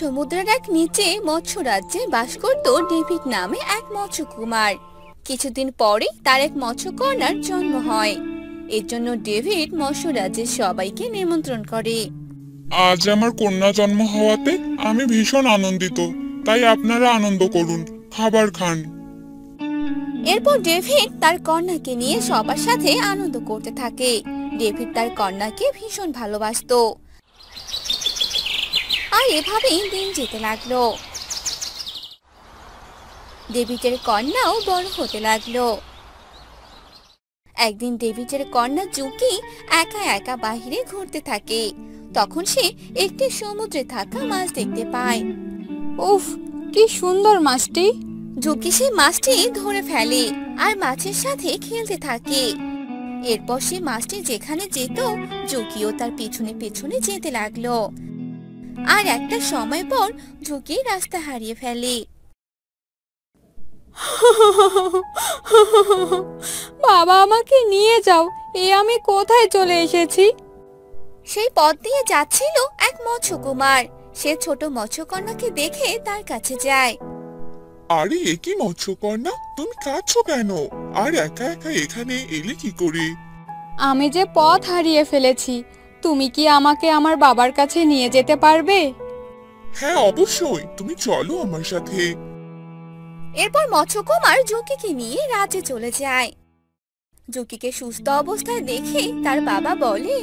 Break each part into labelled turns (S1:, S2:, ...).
S1: সমুদ্রের এক নিচে মৎস্য রাজ্যে বাস করত ডেভিড নামে এক মৎস্যকুমার। কিছুদিন পরে তার এক মৎস্যকন্যার জন্ম হয়। এর জন্য ডেভিড মৎস্য রাজ্যের সবাইকে নিমন্ত্রণ করে।
S2: আজ আমার কন্যা জন্ম হওয়াতে আমি ভীষণ আনন্দিত, তাই আপনারা আনন্দ করুন, খাবার খান।
S1: এরপর ডেভিড তার কন্যাকে নিয়ে সবার সাথে আনন্দ করতে থাকে। ডেভিড তার কন্যাকে ভীষণ ভালোবাসতো, আর এভাবেই দিন যেতে লাগলো। ডেভিডের কন্যাও বড় হতে লাগলো। একদিন ডেভিডের কন্যা জুকি একা একা বাহিরে ঘুরতে থাকে। তখন সে একটি সমুদ্রে থাকা মাছ দেখতে পায়।
S3: উফ, কি সুন্দর মাছটি!
S1: জুকি সেই মাছটি ধরে ফেলে আর মাছের সাথে খেলতে থাকে। এরপর সে মাছটি যেখানে যেত, জুকিও তার পিছনে পিছনে যেতে লাগলো। আর একটা সময় পর জুকি রাস্তা হারিয়ে ফেলে।
S3: বাবা, আমাকে নিয়ে যাও, আমি কোথায় চলে এসেছি?
S1: সেই পথ দিয়ে যাচ্ছিল এক মৎস্যকুমার। সে ছোট মৎস্যকন্যাকে দেখে তার কাছে যায়।
S2: আরে এ কি মৎস্যকন্যা, তুমি কাঁদছো কেন? আর একা একা এখানে এলে কি করে?
S3: আমি যে পথ হারিয়ে ফেলেছি, তুমি কি আমাকে আমার বাবার কাছে নিয়ে যেতে পারবে?
S2: হ্যাঁ অবশ্যই, তুমি চলো আমার সাথে।
S1: এরপর মৎস্যকুমার জুকিকে নিয়ে রাজ্যে চলে যায়। জুকিকে সুস্থ অবস্থায় দেখে তার বাবা বলে,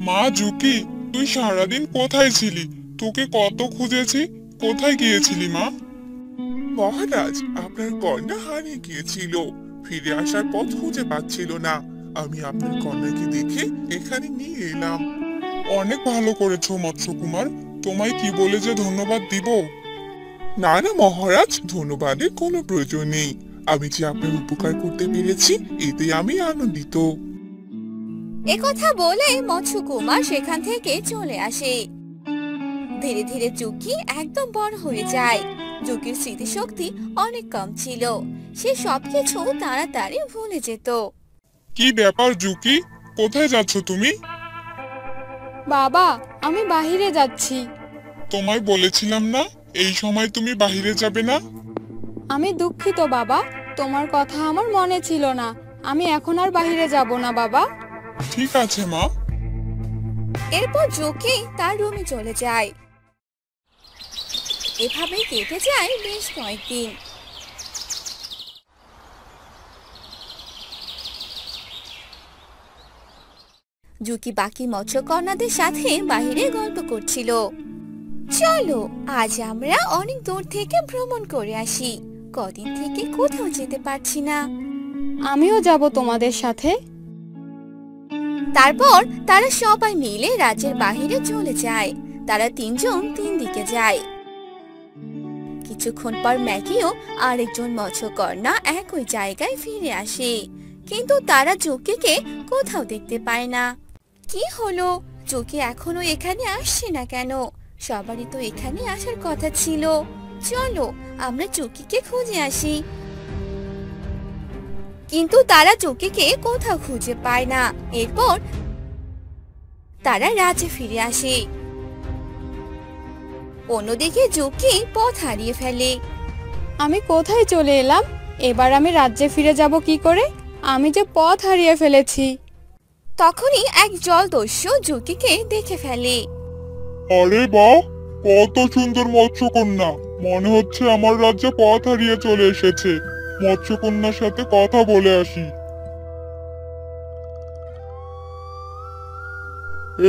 S2: মা জুকি, তুই সারাদিন কোথায় ছিলি? তোকে কত খুঁজেছি, কোথায় গিয়েছিলি মা? মহারাজ, আপনার কন্যা হারিয়ে গিয়েছিল, ফিরে আসার পথ খুঁজে পাচ্ছিল না। আমি আপনার কন্যাকে দেখে এখানে নিয়ে এলাম। অনেক ভালো করেছো মৎস্যকুমার, তোমায় কি বলে যে ধন্যবাদ দিব। না না মহারাজ, ধন্যবাদের কোনো প্রয়োজন নেই। আমি যে আপনার উপকার করতে পেরেছি, এতে আমি আনন্দিত।
S1: একথা বলে মৎস্যকুমার সেখান থেকে চলে আসে। ধীরে ধীরে জুকি একদম বড় হয়ে যায়। জুকির স্মৃতিশক্তি অনেক কম ছিল, সে সবকিছু তাড়াতাড়ি ভুলে যেত।
S2: কি ব্যাপার জুকি, কোথায় যাচ্ছ তুমি?
S3: বাবা, আমি বাহিরে যাচ্ছি।
S2: তোমায় বলেছিলাম না এই সময় তুমি বাহিরে যাবে না?
S3: আমি দুঃখিত বাবা, তোমার কথা আমার মনে ছিল না। আমি এখন আর বাহিরে যাব না বাবা।
S2: ঠিক আছে মা।
S1: এরপর জুকি তার রুমে চলে যায়। এভাবেই কেটে যায় বেশ কয়েকদিন। জুকি বাকি মৎস্যকন্যাদের সাথে বাইরে গল্প করছিল। চলো আজ আমরা অনেক দূর থেকে ভ্রমণ করে আসি, কদিন থেকে কোথাও যেতে পারছি না।
S3: আমিও যাব তোমাদের সাথে।
S1: তারপর তারা সবাই মিলে রাজ্যের বাহিরে চলে যায়। তারা তিনজন তিন দিকে যায়। কিছুক্ষণ পর ম্যাগিও আরেকজন মৎস্যকন্যা একই জায়গায় ফিরে আসে, কিন্তু তারা জুকিকে কোথাও দেখতে পায় না। কি হলো, জুকি এখনো এখানে আসছে না কেন? সবারই তো এখানে আসার কথা ছিল। চলো আমরা জুকিকে খুঁজে আসি। কিন্তু তারা জুকিকে কোথাও খুঁজে পায় না। এরপর তারা রাজ্যে ফিরে আসে। অন্যদিকে জুকি পথ হারিয়ে ফেলে।
S3: আমি কোথায় চলে এলাম? এবার আমি রাজ্যে ফিরে যাব কি করে? আমি যে পথ হারিয়ে ফেলেছি।
S1: তখনই এক জলদস্যু জুকিকে দেখে ফেলে।
S2: আরে বাহ, কত সুন্দর মৎস্যকন্যা! মনে হচ্ছে আমার রাজ্যে পথ হারিয়ে চলে এসেছে। মৎস্যকন্যার সাথে কথা বলে আসি।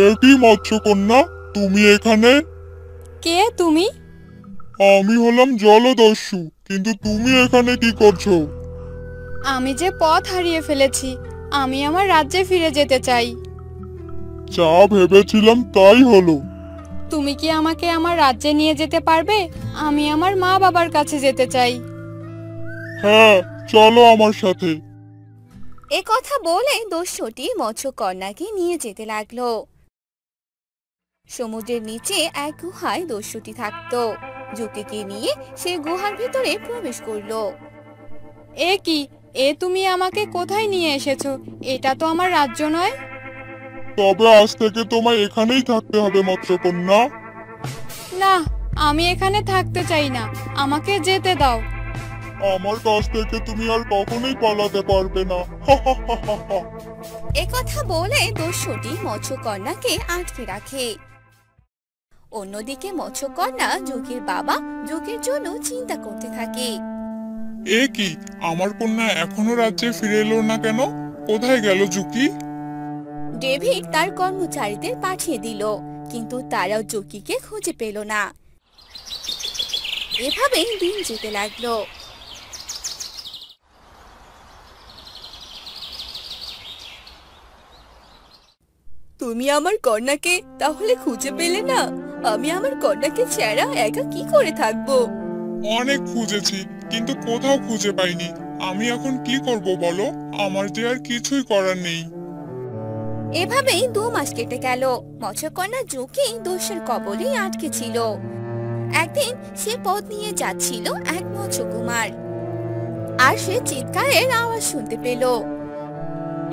S2: এ কি মৎস্যকন্যা, তুমি এখানে?
S3: কে তুমি?
S2: আমি হলাম জলদস্যু, কিন্তু তুমি এখানে কি করছো?
S3: আমি যে পথ হারিয়ে ফেলেছি, আমি আমার রাজ্যে ফিরে যেতে চাই।
S2: যা ভেবেছিলাম তাই হলো।
S3: তুমি কি আমাকে আমার রাজ্যে নিয়ে যেতে পারবে? আমি আমার মা বাবার কাছে যেতে চাই।
S2: হ্যাঁ, চলো আমার সাথে।
S1: এ কথা বলে দস্যুটি মৎস্যকন্যাকে নিয়ে যেতে লাগলো। সমুদ্রের নিচে এক গুহায় দস্যুটি থাকতো। জুকিকে নিয়ে সে গুহার ভিতরে প্রবেশ করলো।
S3: এ কি, তুমি আমাকে কোথায় নিয়ে এসেছো? এটা তো আমার রাজ্য নয়।
S2: তবে আজ থেকে তোমায় এখানেই থাকতে হবে মৎস্যকন্যা।
S3: না, আমি এখানে থাকতে চাই না, আমাকে যেতে দাও।
S2: আমার কাছ থেকে তুমি আর কখনোই পালাতে পারবে না।
S1: একথা বলে দস্যুটি মৎস্যকন্যাকে আটকে রাখে। অন্যদিকে মৎস্যকন্যা যোগীর বাবা যোগের জন্য চিন্তা করতে থাকে।
S2: এ কি, আমার কন্যা এখনো রাজ্যে ফিরে এলো না কেন? কোথায় গেল জুকি?
S1: ডেভিড তার কর্মচারীদের পাঠিয়ে দিল, কিন্তু তারাও জুকিকে খুঁজে পেল না। এভাবেই দিন যেতে লাগলো। তুমি আমার কন্যাকে তাহলে খুঁজে পেলে না? আমি আমার কন্যাকে ছাড়া একা কি করে থাকবো?
S2: অনেক খুঁজেছি, কিন্তু কোথাও খুঁজে পাইনি। আমি এখন কি করব বলো? আমার যে আর কিছুই করার নেই।
S1: এভাবেই 2 মাস কেটে গেল। মৎস্যকন্যা জুকি দস্যুর কবলেই আটকে ছিল। একদিন সে পথ নিয়ে যাচ্ছিল এক মৎস্যকুমার, আর সে চিৎকারের আওয়াজ শুনতে পেল।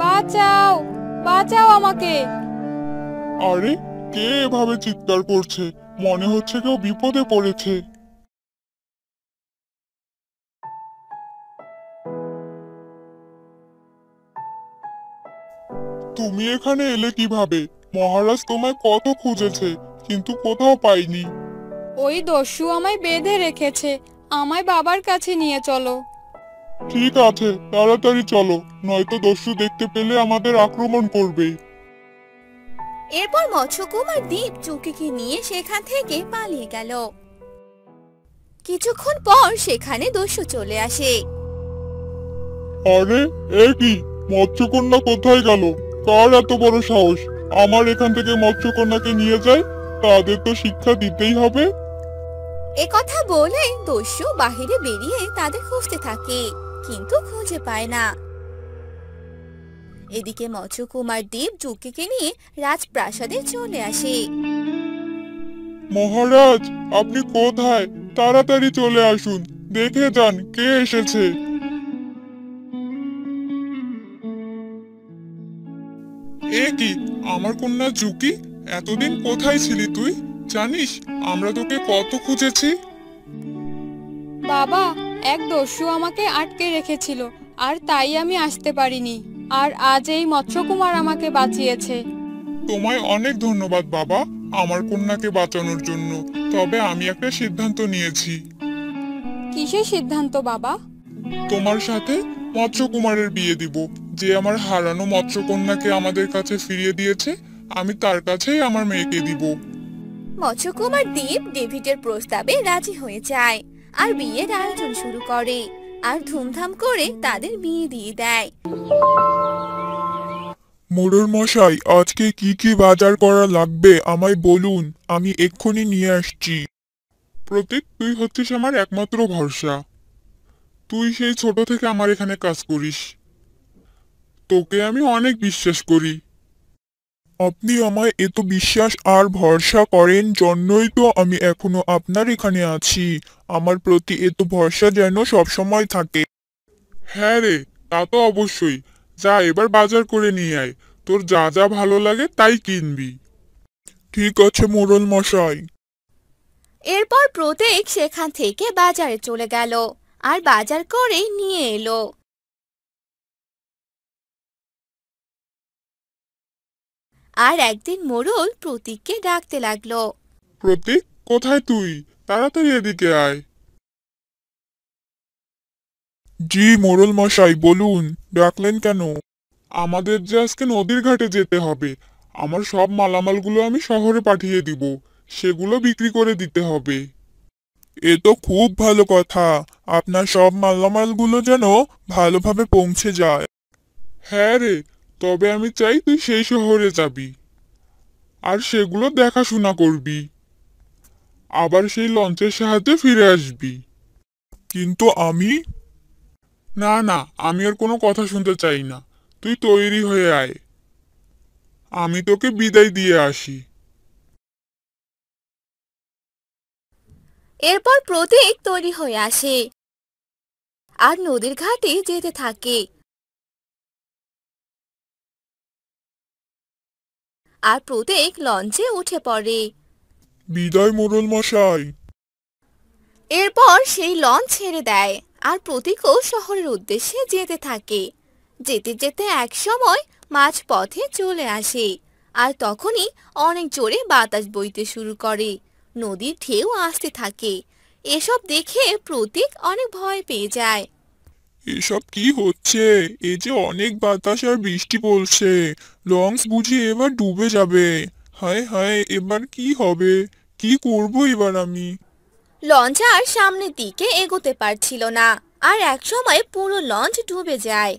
S3: বাঁচাও, বাঁচাও আমাকে।
S2: আরে, কে এভাবে চিৎকার করছে? মনে হচ্ছে কেউ বিপদে পড়েছে। তুমি এখানে এলে কিভাবে? মহারাজ তোমায় কত খুঁজেছে, কিন্তু কোথাও পাইনি।
S3: ওই দস্যু আমায় বেঁধে রেখেছে, আমায় বাবার কাছে নিয়ে চলো।
S2: ঠিক আছে, তাড়াতাড়ি চলো, নয়তো দস্যু দেখতে পেলে আমাদের আক্রমণ করবে।
S1: এরপর মৎস্যকুমার দ্বীপ জুকিকে নিয়ে সেখান থেকে পালিয়ে গেল। কিছুক্ষণ পর সেখানে দস্যু চলে আসে।
S2: আরে, এ কি, মৎস্যকন্যা কোথায় গেল? কার এত বড় সাহস আমার এখান থেকে মৎস্যকন্যাকে নিয়ে যায়? তাদের তো শিক্ষা দিতেই হবে।
S1: একথা বলে দস্যু বাহিরে বেরিয়ে তাদের খুঁজতে থাকে, কিন্তু খুঁজে পায় না। এদিকে মৎস্যকুমার দ্বীপ জুকিকে নিয়ে রাজপ্রাসাদে চলে আসে।
S2: মহারাজ, আপনি কোথায়? তাড়াতাড়ি চলে আসুন, দেখে যান কে এসেছে। এ কি, আমার কন্যা জুকি, এতদিন কোথায় ছিলি তুই? জানিস আমরা তোকে কত খুঁজেছি।
S3: বাবা, এক দস্যু আমাকে আটকে রেখেছিল, আর তাই আমি আসতে পারিনি। আর আজ এই মৎস্যকুমার আমাকে বাঁচিয়েছে।
S2: তোমায় অনেক ধন্যবাদ বাবা, আমার কন্যাকে বাঁচানোর জন্য। তবে আমি একটা সিদ্ধান্ত নিয়েছি।
S3: কিসের সিদ্ধান্ত বাবা?
S2: তোমার সাথে মৎস্যকুমারের বিয়ে দিব। যে আমার হারানো মৎস্যকন্যাকে আমাদের কাছে ফিরিয়ে দিয়েছে, আমি তার কাছেই আমার মেয়েকে দিব।
S1: মৎস্যকুমার দ্বীপ ডেভিডের প্রস্তাবে রাজি হয়ে যায়, আর বিয়ের আয়োজন শুরু করে, আর ধুমধাম করে তাদের বিয়ে দিয়ে দেয়।
S2: মোড়ল মশাই, আজকে কি কি বাজার করা লাগবে আমায় বলুন, আমি এক্ষুনি নিয়ে আসছি। প্রতীক, তুই হচ্ছিস আমার একমাত্র ভরসা। তুই সেই ছোট থেকে আমার এখানে কাজ করিস, তোকে আমি অনেক বিশ্বাস করি। আপনি আমায় এত বিশ্বাস আর ভরসা করেন জন্যই তো আমি এখনো আপনার এখানে আছি। আমার প্রতি এত ভরসা যেন সবসময় থাকে। হ্যাঁ রে, তা তো অবশ্যই। যা, এবার বাজার করে নিয়ে আয়। তোর যা যা ভালো লাগে তাই কিনবি। ঠিক আছে মোড়ল মশাই।
S1: এরপর প্রতীক সেখান থেকে বাজারে চলে গেল, আর বাজার করে নিয়ে এলো। আর একদিন মোড়ল প্রতীককে ডাকতে লাগলো।
S2: প্রতীক, কোথায় তুই? তাড়াতাড়ি এদিকে আয়। জি মোড়ল মশাই, বলুন, ডাকলেন কেন? আমাদের যে আজকে নদীর ঘাটে যেতে হবে। আমার সব মালামালগুলো আমি শহরে পাঠিয়ে দিব, সেগুলো বিক্রি করে দিতে হবে। এ তো খুব ভালো কথা, আপনার সব মালামালগুলো যেন ভালোভাবে পৌঁছে যায়। হ্যাঁ রে, তবে আমি চাই তুই সেই শহরে যাবি, আর সেগুলো দেখাশোনা করবি, আবার সেই লঞ্চের সাহায্যে ফিরে আসবি। কিন্তু আমি, না না, আমি আর কোনো কথা শুনতে চাই না। তুই তৈরি হয়ে আয়, আমি তোকে বিদায় দিয়ে আসি।
S1: এরপর প্রতীক তৈরি হয়ে আসে, আর নদীর ঘাটে যেতে থাকে। আর প্রতীক লঞ্চে উঠে পড়ে।
S2: বিদায় মোড়ল মশাই।
S1: এরপর সেই লঞ্চ ছেড়ে দেয় আর প্রতীকও শহরের উদ্দেশ্যে যেতে থাকে। যেতে যেতে এক সময় মাঝপথে চলে আসে আর তখনই অনেক জোরে বাতাস বইতে শুরু করে, নদীর ঢেউ আসতে থাকে। এসব দেখে প্রতীক অনেক ভয় পেয়ে যায়।
S2: এসব কি হচ্ছে? এই যে অনেক বাতাস আর বৃষ্টি পড়ছে, লঞ্চ বুঝি এবার ডুবে যাবে। হায় হায়, এবার কি হবে? কি করব এবার আমি?
S1: লঞ্চ আর সামনের দিকে এগোতে পারছিল না আর এক সময় পুরো লঞ্চ ডুবে যায়।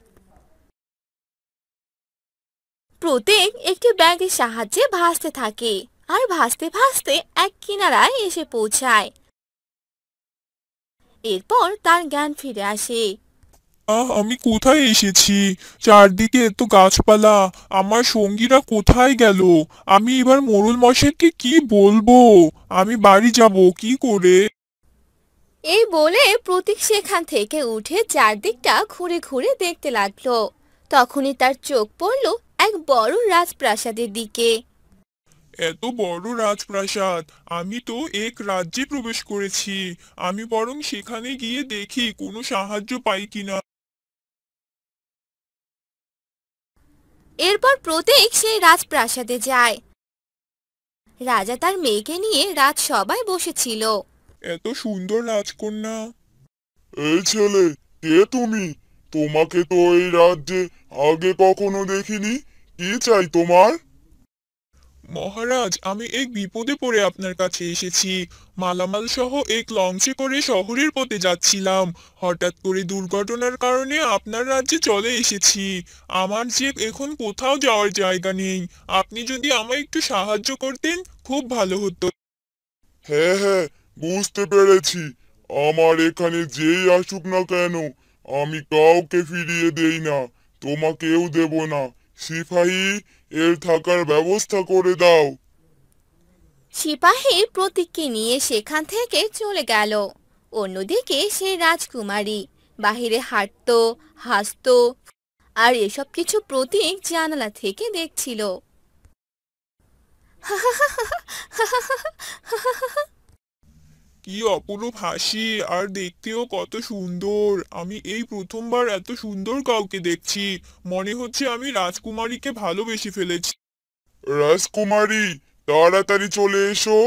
S1: প্রতীক একটি ব্যাগের সাহায্যে ভাসতে থাকে আর ভাসতে ভাসতে এক কিনারায় এসে পৌঁছায়। এরপর তার জ্ঞান ফিরে আসে।
S2: আমি কোথায় এসেছি? চারদিকে এত গাছপালা, আমার সঙ্গীরা কোথায় গেল? আমি এবার মোড়ল মশাইকে কি বলবো? আমি বাড়ি যাব কি করে?
S1: এই বলে প্রতীক সেখান থেকে উঠে চারদিকটা ঘুরে ঘুরে দেখতে লাগলো। তখনই তার চোখ পড়ল এক বড় রাজপ্রাসাদের দিকে।
S2: এত বড় রাজপ্রাসাদ! আমি তো এক রাজ্যে প্রবেশ করেছি। আমি বরং সেখানে গিয়ে দেখি কোনো সাহায্য পাই কিনা।
S1: এরপর প্রতীক সেই রাজপ্রাসাদে যায়। রাজা তার মেয়েকে নিয়ে রাজসভায় বসেছিল।
S2: এত সুন্দর রাজকন্যা!
S4: এই ছেলে, কে তুমি? তোমাকে তো এই রাজ্যে আগে কখনো দেখিনি। কি চাই তোমার?
S2: মহারাজ, আমি এক বিপদে পড়ে আপনার কাছে এসেছি। মালামাল সহ এক লঞ্চে করে শহরের পথে যাচ্ছিলাম। হঠাৎ করে দুর্ঘটনার কারণে আপনার রাজ্যে চলে এসেছি। আমার যে এখন কোথাও যাওয়ার জায়গা নেই। আপনি যদি আমায় একটু সাহায্য করতেন খুব ভালো হতো।
S4: হ্যাঁ হ্যাঁ, বুঝতে পেরেছি। আমার এখানে যেই আসুক না কেন, আমি কাউকে ফিরিয়ে দেই না। তোমাকেও দেব না। সিপাহী, এর থাকার ব্যবস্থা করে দাও।
S1: সিপাহী প্রতীককে নিয়ে সেখান থেকে চলে গেল। অন্যদিকে সেই রাজকুমারী বাহিরে হাঁটতো, হাসতো আর এসব কিছু প্রতীক জানালা থেকে দেখছিল।
S2: কি অপরূপ হাসি, আর দেখতেও কত সুন্দর! আমি এই প্রথমবার এত সুন্দর কাউকে দেখছি। মনে হচ্ছে আমি রাজকুমারীকে ভালোবেসে ফেলেছি।
S4: রাজকুমারী, তাড়াতাড়ি চলে এসো।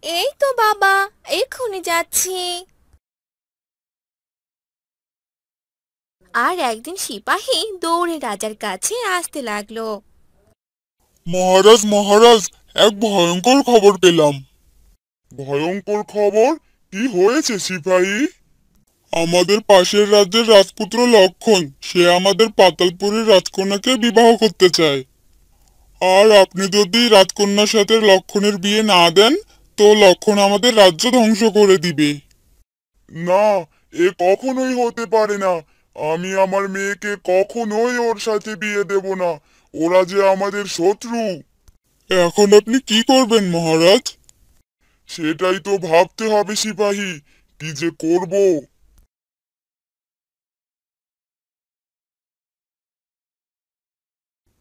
S1: এই তো বাবা, এক্ষুনি যাচ্ছি। আর একদিন সিপাহী দৌড়ে রাজার কাছে আসতে লাগলো।
S4: মহারাজ মহারাজ, এক ভয়ঙ্কর খবর পেলাম। ভয়ঙ্কর খবর? কি হয়েছে সিপাহী? আমাদের পাশের রাজ্যের রাজপুত্র লক্ষণ, সে আমাদের পাতালপুরের রাজকন্যাকে বিবাহ করতে চায়। আর আপনি যদি রাজকন্যার সাথে লক্ষণের বিয়ে না দেন, তো লক্ষণ আমাদের রাজ্য ধ্বংস করে দিবে। না, এ কখনোই হতে পারে না। আমি আমার মেয়েকে কখনোই ওর সাথে বিয়ে দেব না। ওরা যে আমাদের শত্রু। এখন আপনি কি করবেন মহারাজ? সেটাই তো ভাবতে হবে সিপাহী, কি যে করব।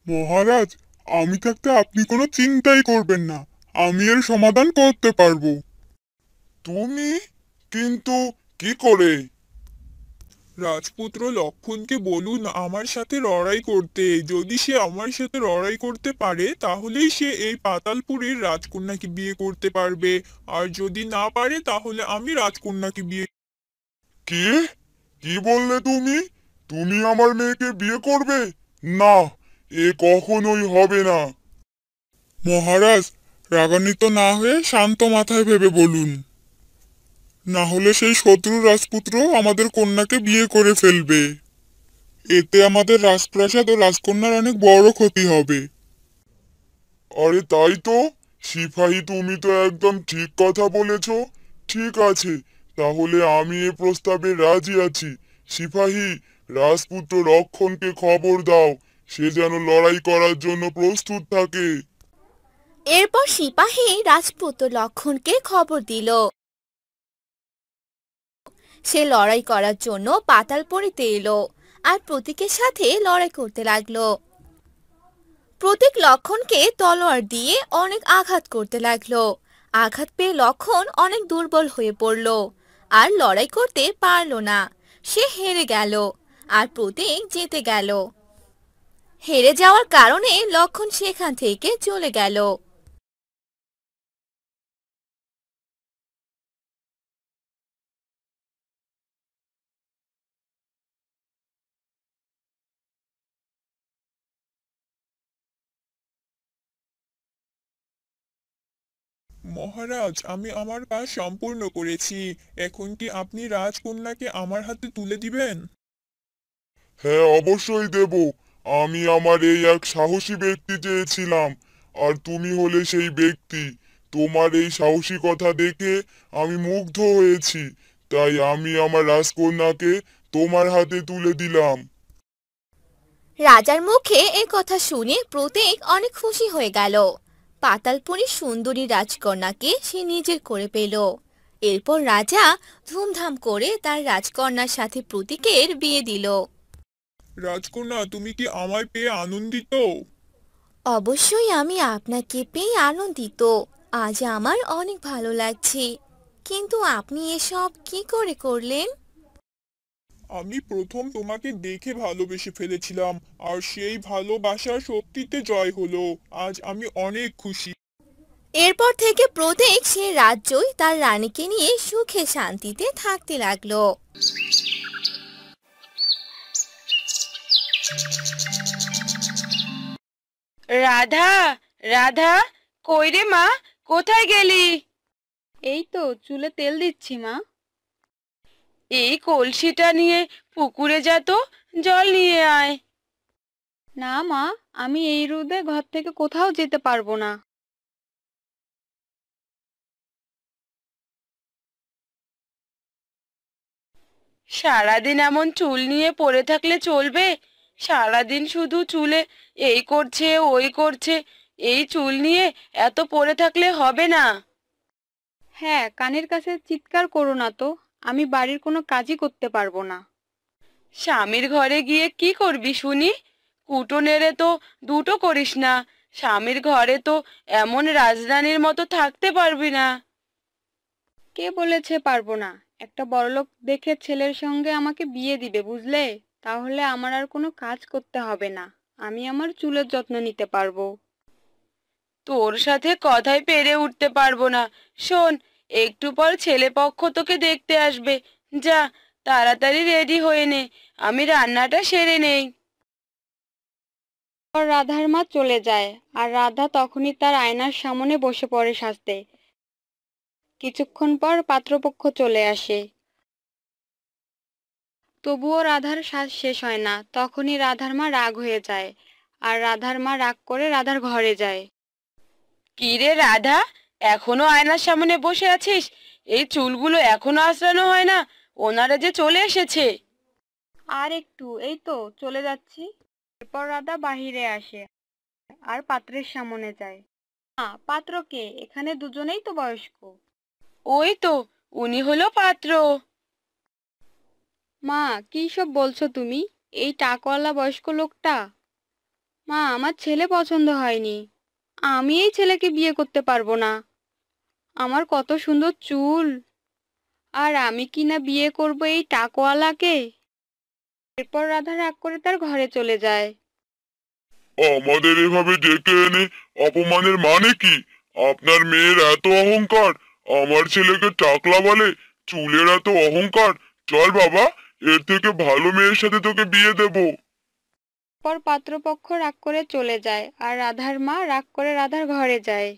S4: মহারাজ, আমি থাকতে আপনি কোনো চিন্তাই করবেন না। আমি এর সমাধান করতে পারবো। তুমি? কিন্তু কি করে?
S2: রাজপুত্র লক্ষণকে বলুন আমার সাথে লড়াই করতে। যদি সে আমার সাথে লড়াই করতে পারে তাহলেই সে এই পাতালপুরের রাজকন্যাকে বিয়ে করতে পারবে। আর যদি না পারে তাহলে আমি রাজকন্যাকে বিয়ে।
S4: কি? কি বললে তুমি? তুমি আমার মেয়েকে বিয়ে করবে? না, এ কখনোই হবে না। মহারাজ, রাগান্বিত না হয়ে শান্ত মাথায় ভেবে বলুন। না হলে সেই শত্রু রাজপুত্র আমাদের কন্যাকে বিয়ে করে ফেলবে। এতে আমাদের রাজপ্রাসাদ ও রাজকন্যার অনেক বড় ক্ষতি হবে। আরে তাই তো। সিপাহী, তুমি তো একদম ঠিক কথা বলেছ। ঠিক আছে, তাহলে আমি এ প্রস্তাবে রাজি আছি। সিপাহী, রাজপুত্র লক্ষণকে খবর দাও, সে যেন লড়াই করার জন্য প্রস্তুত থাকে।
S1: এরপর সিপাহী রাজপুত্র লক্ষণকে খবর দিল। সে লড়াই করার জন্য পাতালপুরীতে এলো আর প্রতীকের সাথে লড়াই করতে লাগলো। প্রতীক লক্ষণকে তলোয়ার দিয়ে অনেক আঘাত করতে লাগলো আঘাত পেয়ে লক্ষণ অনেক দুর্বল হয়ে পড়ল আর লড়াই করতে পারল না। সে হেরে গেল আর প্রতীক জিতে গেল। হেরে যাওয়ার কারণে লক্ষণ সেখান থেকে চলে গেল।
S2: মহারাজ, আমি আমার কাজ সম্পূর্ণ করেছি। এখন কি আপনি রাজকন্যাকে আমার হাতে তুলে দিবেন?
S4: হ্যাঁ, অবশ্যই দেব। আমি আমার এই এক সাহসী ব্যক্তি চেয়েছিলাম, আর তুমি হলে সেই ব্যক্তি। তোমার এই সাহসিকতা দেখে আমি মুগ্ধ হয়েছি, তাই আমি আমার রাজকন্যাকে তোমার হাতে তুলে দিলাম।
S1: রাজার মুখে এ কথা শুনে প্রতীক অনেক খুশি হয়ে গেল। পাতালপুরীর সুন্দরী রাজকন্যাকে সে নিজের করে পেল। এরপর রাজা ধুমধাম করে তার রাজকন্যার সাথে প্রতীকের বিয়ে দিল।
S2: রাজকন্যা, তুমি কি আমায় পেয়ে আনন্দিত?
S1: অবশ্যই আমি আপনাকে পেয়ে আনন্দিত। আজ আমার অনেক ভালো লাগছে। কিন্তু আপনি এসব কি করে করলেন?
S2: আমি প্রথম তোমাকে দেখে ভালোবেসে ফেলেছিলাম, আর সেই ভালোবাসার শক্তিতে জয় হলো। আজ আমি অনেক খুশি।
S1: এরপর থেকে প্রতীক সে রাজ্যই তার রানীকে নিয়ে সুখে শান্তিতে থাকতে লাগলো।
S5: রাধা, রাধা, কই রে মা? কোথায় গেলি?
S3: এই তো চুলে তেল দিচ্ছি মা।
S5: এই কলসিটা নিয়ে পুকুরে যা তো, জল নিয়ে আয়।
S3: না মা, আমি এই রোদে ঘর থেকে কোথাও যেতে পারবো না।
S5: সারাদিন এমন চুল নিয়ে পড়ে থাকলে চলবে? সারাদিন শুধু চুলে এই করছে ওই করছে। এই চুল নিয়ে এত পড়ে থাকলে হবে না।
S3: হ্যাঁ, কানের কাছে চিৎকার করো না তো, আমি বাড়ির কোনো কাজই করতে পারবো না।
S5: স্বামীর ঘরে গিয়ে কি করবি শুনি? কুটো নেড়ে তো দুটো করিস না। স্বামীর ঘরে তো এমন রাজরানীর মতো থাকতে পারবি না।
S3: কে বলেছে পারবো না? একটা বড়লোক দেখে ছেলের সঙ্গে আমাকে বিয়ে দিবে, বুঝলে? তাহলে আমার আর কোনো কাজ করতে হবে না, আমি আমার চুলের যত্ন নিতে পারবো।
S5: তোর সাথে কথাই পেরে উঠতে পারবো না। শোন, একটু পর ছেলেপক্ষ তোকে দেখতে আসবে। যা, তাড়াতাড়ি রেডি হয়ে নে, আমি রান্নাটা সেরে নেই।
S3: আর রাধার মা চলে যায়, আর রাধা তখনই তার আয়নার সামনে বসে পড়ে সাজতে। কিছুক্ষণ পর পাত্রপক্ষ চলে আসে। তবুও রাধার সাজ শেষ হয় না। তখনই রাধার মা রাগ হয়ে যায়, আর রাধার মা রাগ করে রাধার ঘরে যায়।
S5: কি রে রাধা, এখনো আয়নার সামনে বসে আছিস? এই চুলগুলো এখনো আঁচড়ানো হয় না? ওনারা যে চলে এসেছে।
S3: আর একটু, এই তো চলে যাচ্ছি। এরপর রাধা বাহিরে আসে আর পাত্রের সামনে যায়। পাত্র কে? এখানে দুজনেই তো বয়স্ক।
S5: ওই তো, উনি হলো পাত্র।
S3: মা, কি সব বলছো তুমি? এই টাকওয়ালা বয়স্ক লোকটা? মা, আমার ছেলে পছন্দ হয়নি। আমি এই ছেলেকে বিয়ে করতে পারবো না। আমার কত সুন্দর চুল, আর আমি কি না বিয়ে করব এই টাকওয়ালাকে? এরপর রাধা রাগ করে তার ঘরে চলে যায়।
S4: আমাদের এভাবে ডেকে এনে অপমানের মানে কি? আপনার মেয়ের এত অহংকার, আমার ছেলেকে টাকলা বলে? চুলের এত অহংকার! চল বাবা, এর থেকে ভালো মেয়ের সাথে তোকে বিয়ে দেব।
S3: পর পাত্রপক্ষ রাগ করে চলে যায়, আর রাধার মা রাগ করে রাধার ঘরে যায়।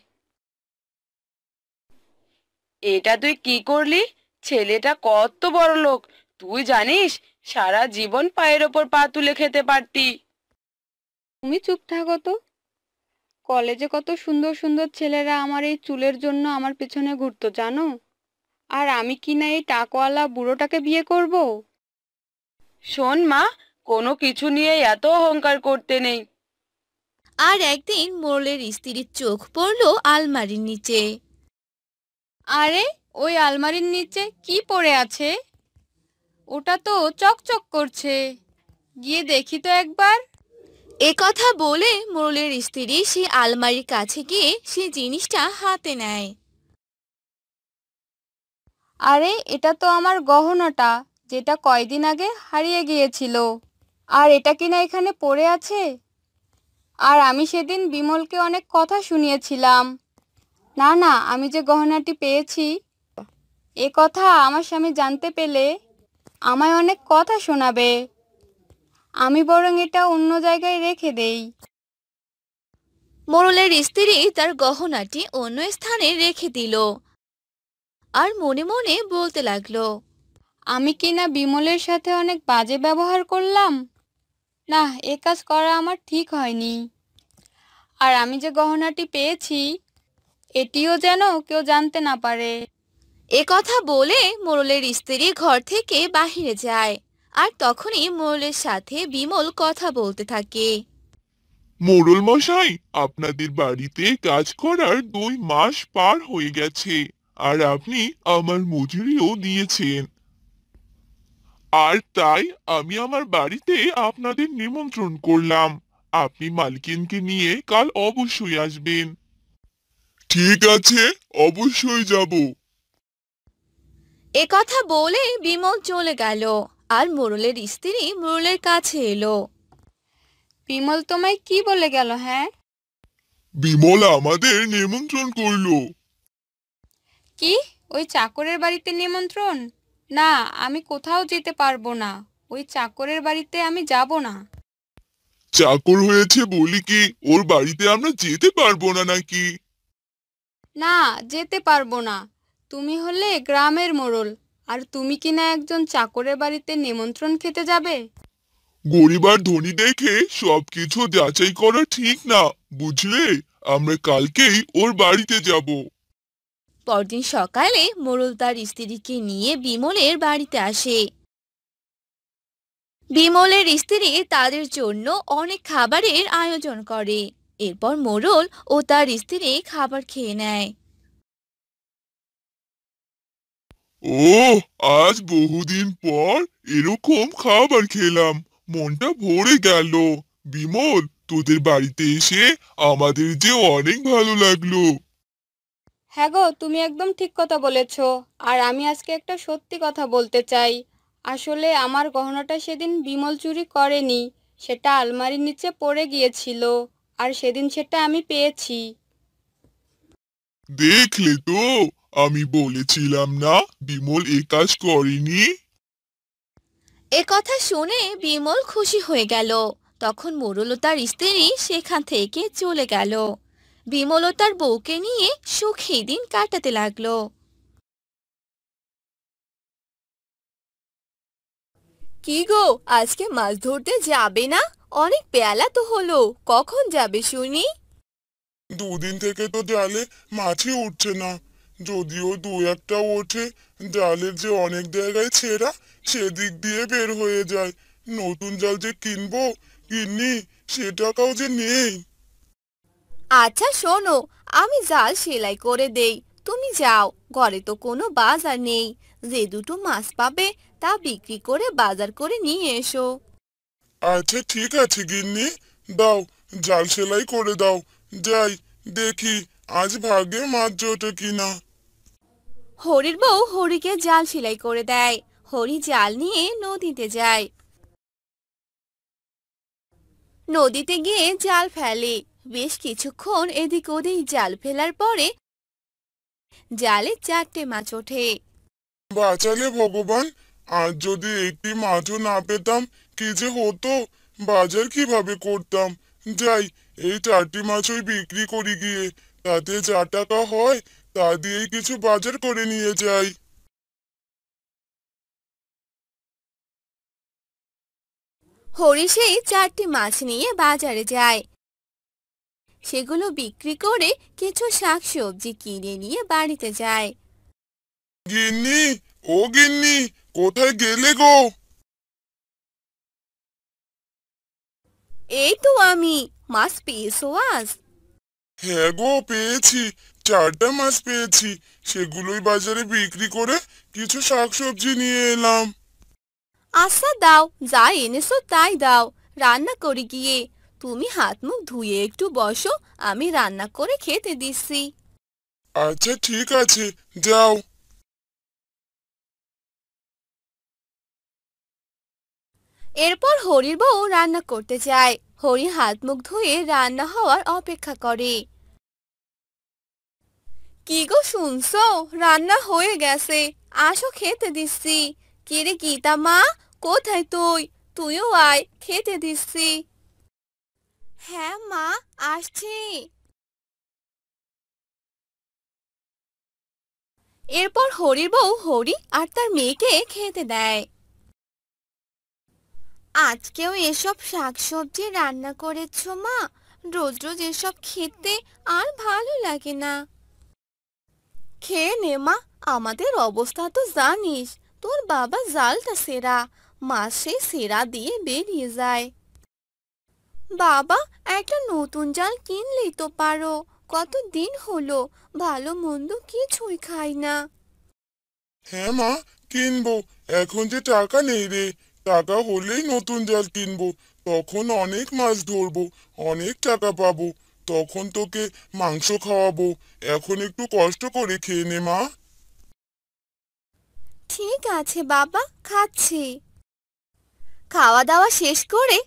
S5: এটা তুই কি করলি? ছেলেটা কত বড় লোক, তুই জানিস? সারা জীবন পায়ের ওপর পা তুলে খেতে পারতি।
S3: তুমি চুপ থাকো তো। কলেজে কত সুন্দর সুন্দর ছেলেরা আমার এই চুলের জন্য আমার পেছনে ঘুরতো, জানো? আর আমি কি না এই টাকওয়ালা বুড়োটাকে বিয়ে করব?
S5: শোন মা, কোনো কিছু নিয়ে এত অহংকার করতে নেই।
S1: আর একদিন মোড়লের স্ত্রীর চোখ পড়লো আলমারির নিচে।
S3: আরে, ওই আলমারির নিচে কি পড়ে আছে? ওটা তো চকচক করছে, গিয়ে দেখি তো একবার।
S1: এ কথা বলে মোড়লের স্ত্রী সে আলমারির কাছে গিয়ে সে জিনিসটা হাতে নেয়।
S3: আরে এটা তো আমার গহনাটা, যেটা কয়দিন আগে হারিয়ে গিয়েছিল। আর এটা কিনা এখানে পড়ে আছে। আর আমি সেদিন বিমলকে অনেক কথা শুনিয়েছিলাম। না না, আমি যে গহনাটি পেয়েছি এ কথা আমার স্বামী জানতে পেলে আমায় অনেক কথা শোনাবে। আমি বরং এটা অন্য জায়গায় রেখে দেই।
S1: মোড়লের স্ত্রী তার গহনাটি অন্য স্থানে রেখে দিল আর মনে মনে বলতে লাগলো,
S3: আমি কিনা বিমলের সাথে অনেক বাজে ব্যবহার করলাম। না, এ কাজ করা আমার ঠিক হয়নি। আর আমি যে গহনাটি পেয়েছি এটিও যেন কেউ জানতে না পারে।
S1: এ কথা বলে মোড়লের স্ত্রী ঘর থেকে বাহিরে যায়। আর তখনই মোড়লের সাথে বিমল কথা বলতে থাকে।
S2: মোড়ল মশাই, আপনাদের বাড়িতে কাজ করার 2 মাস পার হয়ে গেছে, আর আপনি আমার মজুরিও দিয়েছেন। আর তাই আমি আমার বাড়িতে আপনাদের নিমন্ত্রণ করলাম। আপনি মালকিনকে নিয়ে কাল অবশ্যই আসবেন। ঠিক আছে, অবশ্যই যাব।
S1: এ কথা বলে বিমল চলে গেল। আর মোড়লের স্ত্রী মোড়লের কাছে এলো।
S3: বিমল তোমায় কি বলে গেল? হ্যাঁ,
S2: বিমল আমাদের নিমন্ত্রণ করলো।
S3: কি ওই চাকরের বাড়িতে নিমন্ত্রণ? না, আমি কোথাও যেতে পারবো না। ওই চাকরের বাড়িতে আমি যাব না।
S2: চাকর হয়েছে বলি কি ওর বাড়িতে আমরা যেতে পারবো না নাকি?
S3: না, যেতে পারবো না। তুমি হলে গ্রামের মোড়ল, আর তুমি কিনা একজন চাকরের বাড়িতে নিমন্ত্রণ খেতে যাবে?
S2: গরিব আর ধনী দেখে সবকিছু যাচাই করা ঠিক না, বুঝলে? আমরা কালকেই ওর বাড়িতে যাব।
S1: পরদিন সকালে মোড়ল তার স্ত্রীকে নিয়ে বিমলের বাড়িতে আসে। বিমলের স্ত্রী তাদের জন্য অনেক খাবারের আয়োজন করে। এরপর মোড়ল ও তার স্ত্রী খাবার খেয়ে নেয়।
S2: ও, আজ বহুদিন পর এরকম খাবার খেলাম, মনটা ভরে গেল। বিমল, তোদের বাড়িতে এসে আমাদের যে অনেক ভালো লাগলো।
S3: হ্যাঁ গো, তুমি একদম ঠিক কথা বলেছ। আর আমি আজকে একটা সত্যি কথা বলতে চাই। আসলে আমার গহনাটা সেদিন বিমল চুরি করেনি। সেটা আলমারির নিচে পড়ে গিয়েছিল, আর সেদিন সেটা আমি পেয়েছি।
S2: দেখলে তো, আমি বলেছিলাম না বিমল এ কাজ করেনি।
S1: এ কথা শুনে বিমল খুশি হয়ে গেল। তখন মোড়ল ও তার স্ত্রী সেখান থেকে চলে গেল। বিমল ও তার বউকে নিয়ে সুখী দিন কাটাতে লাগলো। কি গো, আজকে মাছ ধরতে যাবে না? অনেক বেলা তো হলো, কখন যাবে শুনি?
S2: 2 দিন থেকে তো জালে মাছই উঠছে না। যদিও 2-1টা ওঠে, জালের যে অনেক জায়গায় ছেঁড়া, সেদিক দিয়ে বের হয়ে যায়। নতুন জাল যে কিনবো কিনি, সে টাকাও যে নেই।
S1: আচ্ছা শোনো, আমি জাল সেলাই করে দেই, তুমি যাও। ঘরে তো কোনো বাজার নেই, যে দুটো মাছ পাবে তা বিক্রি করে বাজার করে নিয়ে এসো।
S2: আচ্ছা ঠিক আছে গিন্নি, দাও, জাল সেলাই করে দাও। যাই, দেখি আজ ভাগে মাছ জোটে কিনা।
S1: হরির বউ হরিকে জাল সেলাই করে দেয়। হরি জাল নিয়ে নদীতে যায়। নদীতে গিয়ে জাল ফেলে। বেশ কিছুক্ষণ এদিক ওদিক জাল ফেলার পরে জালে 4টে মাছ ওঠে।
S2: বাঁচালে ভগবান, আজ যদি একটি মাছও না পেতাম কি যে হতো, বাজার কিভাবে করতাম। যাই, এই 4টি মাছই বিক্রি করি গিয়ে, তাতে যা টাকা হয় তা দিয়েই কিছু বাজার করে নিয়ে যাই।
S1: হরি সেই 4টি মাছ নিয়ে বাজারে যায়। সেগুলো বিক্রি করে কিছু শাকসবজি কিনে নিয়ে বাড়িতে যায়।
S2: গিন্নি, ও গিন্নি, কোথায় গেলে গো?
S1: এই তো আমি। মাছ পেয়েছো আজ?
S2: হ্যাঁ গো, পেয়েছি। 4টা মাছ পেয়েছি, সেগুলোই বাজারে বিক্রি করে কিছু শাকসবজি নিয়ে এলাম।
S1: আচ্ছা দাও, যা এনেছো তাই দাও, রান্না করি গিয়ে। তুমি হাত মুখ ধুয়ে একটু বসো, আমি রান্না করে খেতে দিচ্ছি।
S2: আচ্ছা ঠিক আছে, যাও।
S1: এরপর হরির বউ রান্না করতে যায়। হরি হাত মুখ ধুয়ে রান্না হওয়ার অপেক্ষা করে। কি গো শুনছো, রান্না হয়ে গেছে, আসো খেতে দিচ্ছি। কে রে গীতা মা, কোথায় তুই? তুইও আয়, খেতে দিচ্ছি। হ্যাঁ মা, আসছি। এরপর হরির বউ হরি আর তার মেয়েকে খেতে দেয়। আজকেও এসব শাকসবজি রান্না করেছো মা? রোজ রোজ এসব খেতে আর ভালো লাগে না। খেয়ে নে মা, আমাদের অবস্থা তো জানিস। তোর বাবা জালটা সেরা, মাসে সেরা দিয়ে বেরিয়ে যায়। বাবা, একটা নতুন জাল কিনলেই তো পারো। কতদিন হলো ভালো মন্দ কিছুই খাই না।
S4: হ্যাঁ মা, কিনবো। এখন যে টাকা নেই রে, টাকা হলেই নতুন জাল কিনবো। তখন অনেক মাছ ধরবো, অনেক টাকা পাবো। তখন তোকে মাংস খাওয়াবো। এখন একটু কষ্ট করে খেয়ে নে মা।
S1: ঠিক আছে বাবা, খাচ্ছি। খাওয়া দাওয়া শেষ করে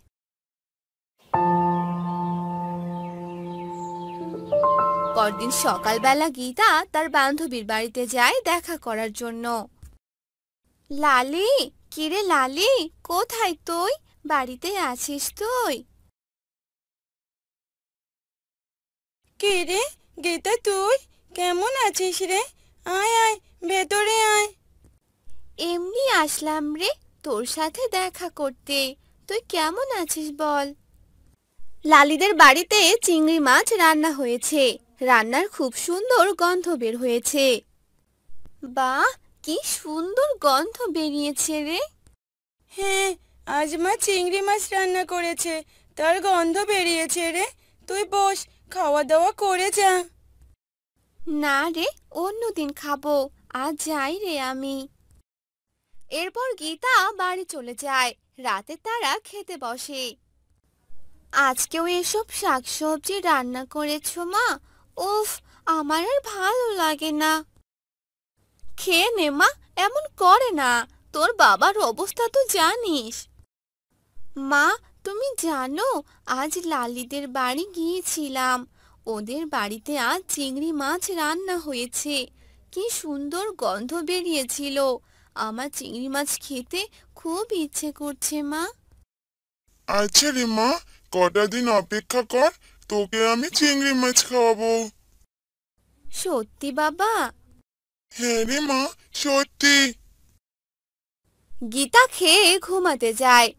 S1: পরদিন সকালবেলা গীতা তার বান্ধবীর বাড়িতে যায় দেখা করার জন্য। লালি, কিরে লালি, কোথায় তুই? বাড়িতে আছিস তুই?
S5: কে রে গীতা, তুই কেমন আছিস রে? আয় আয়, ভেতরে আয়।
S1: এমনি আসলাম রে, তোর সাথে দেখা করতে। তুই কেমন আছিস বল? লালিদের বাড়িতে চিংড়ি মাছ রান্না হয়েছে। রান্নার খুব সুন্দর গন্ধ বের হয়েছে। বাহ, কি সুন্দর গন্ধ বেরিয়েছে রে।
S5: হ্যাঁ, আজ মা চিংড়ি মাছ রান্না করেছে, তার গন্ধ বেরিয়েছে রে। তুই বস, খাওয়া দাওয়া করে যা।
S1: না রে, অন্যদিন খাবো, আজ যাই রে আমি। এরপর গীতা বাড়ি চলে যায়। রাতে তারা খেতে বসে। আজকেও এসব শাকসবজি রান্না করেছো মা? উফ, আমার আর ভালো লাগে না। খেয়ে নে মা, এমন করে না। তোর বাবার অবস্থা তো জানিস। মা, তুমি জানো আজ লালিদের বাড়ি গিয়েছিলাম। ওদের বাড়িতে আজ চিংড়ি মাছ রান্না হয়েছে। কি সুন্দর গন্ধ বেরিয়েছিল। আমার চিংড়ি মাছ খেতে খুব ইচ্ছে করছে মা।
S4: আচ্ছা রে মা, কটা দিন অপেক্ষা কর, তোকে আমি চিংড়ি মাছ খাওয়াবো।
S1: সত্যি বাবা?
S4: হ্যাঁ রে মা, সত্যি।
S1: গীতা খেয়ে ঘুমাতে যায়।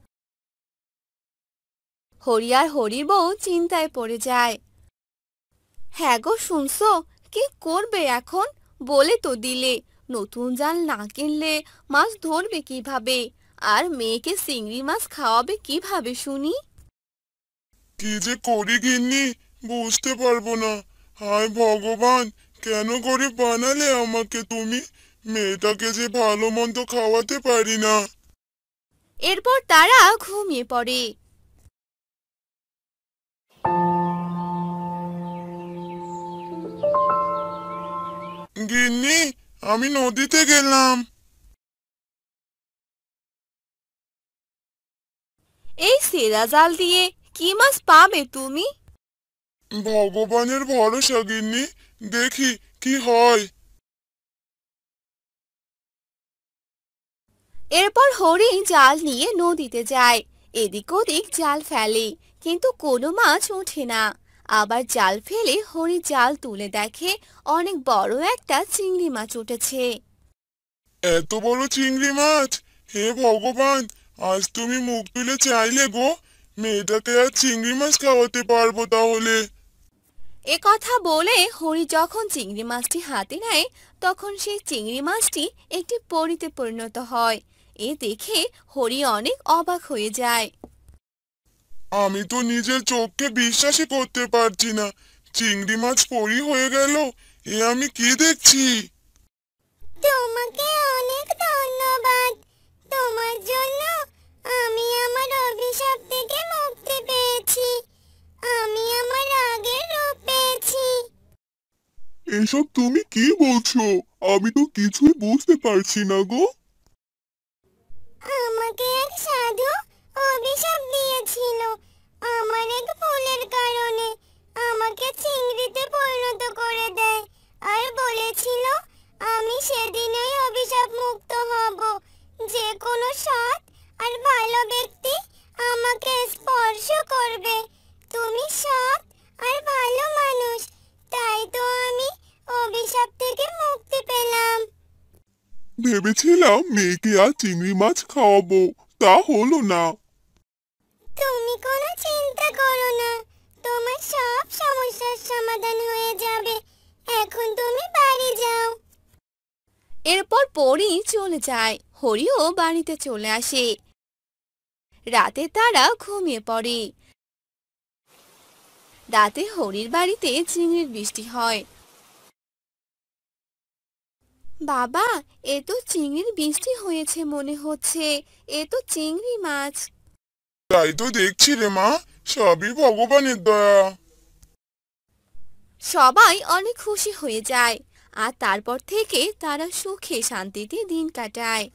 S1: হরি আর হরির বউ চিন্তায় পড়ে যায়। হ্যাঁ গো শুনছো, কি করবে এখন? বলে তো দিলে নতুন জাল না কিনলে মাছ ধরবে কিভাবে? আর মেয়েকে চিংড়ি মাছ খাওয়াবে কিভাবে শুনি?
S4: কি যে করি গিন্নি, বুঝতে পারবো না। হায় ভগবান, কেন করে বানালে আমাকে তুমি? মেয়েটাকে যে ভালো মন্দ খাওয়াতে পারি না।
S1: এরপর তারা ঘুমিয়ে পড়ে।
S4: গিন্নি, আমি নদীতে গেলাম।
S1: এই সেরা জাল দিয়ে কি মাছ পাবে তুমি?
S4: ভগবানের ভরসা গিন্নি, দেখি কি হয়।
S1: এরপর হরি জাল নিয়ে নদীতে যায়। এদিক ওদিক জাল ফেলে, কিন্তু কোনো মাছ ওঠে না। আবার জাল ফেলে হরি জাল তুলে দেখে অনেক বড় একটা চিংড়ি মাছ উঠেছে।
S4: এত বড় চিংড়ি মাছ! হে ভগবান, আজ তুমি মুখ তুলে চাইলে গো, মেয়েটাকে আর চিংড়ি মাছ খাওয়াতে পারবো তাহলে।
S1: এ কথা বলে হরি যখন চিংড়ি মাছটি হাতে নেয়, তখন সেই চিংড়ি মাছটি একটি পরীতে পরিণত হয়। এ দেখে হরি অনেক অবাক হয়ে যায়।
S4: আমি তো নিজের চোখকে বিশ্বাসই করতে পারছি না। চিংড়ি মাছ পরি হয়ে গেল, এ আমি কি দেখছি?
S6: তোমাকে অনেক ধন্যবাদ। তোমার জন্য আমি আমার অভিশাপ থেকে মুক্তি পেয়েছি। আমি আমার আগের রূপ পেয়েছি।
S4: এসব তুমি কি বলছো? আমি তো কিছুই বুঝতে পারছি না গো।
S6: আমাকে এক সাধু সেদিনই অভিশাপ মুক্ত হব। যে কোনো সৎ আর ভালো ব্যক্তি আমাকে স্পর্শ করবে। তুমি সৎ আর ভালো মানুষ, তাই তো আমি অভিশাপ থেকে মুক্তি পেলাম।
S2: ভেবেছিলাম মেয়েকে আর চিংড়ি মাছ খাওয়াবো, তা হলো না।
S6: তুমি কোনো চিন্তা করো না, তোমার সব সমস্যার সমাধান হয়ে যাবে। এখন তুমি বাড়ি যাও।
S1: এরপর পরী চলে যায়, হরিও বাড়িতে চলে আসে। রাতে তারা ঘুমিয়ে পড়ে। রাতে হরির বাড়িতে চিংড়ির বৃষ্টি হয়। বাবা, এ তো চিংড়ির বৃষ্টি হয়েছে মনে হচ্ছে, এ তো চিংড়ি মাছ।
S2: তাই তো দেখছি রে মা, সবই ভগবানের দয়া।
S1: সবাই অনেক খুশি হয়ে যায়, আর তারপর থেকে তারা সুখে শান্তিতে দিন কাটায়।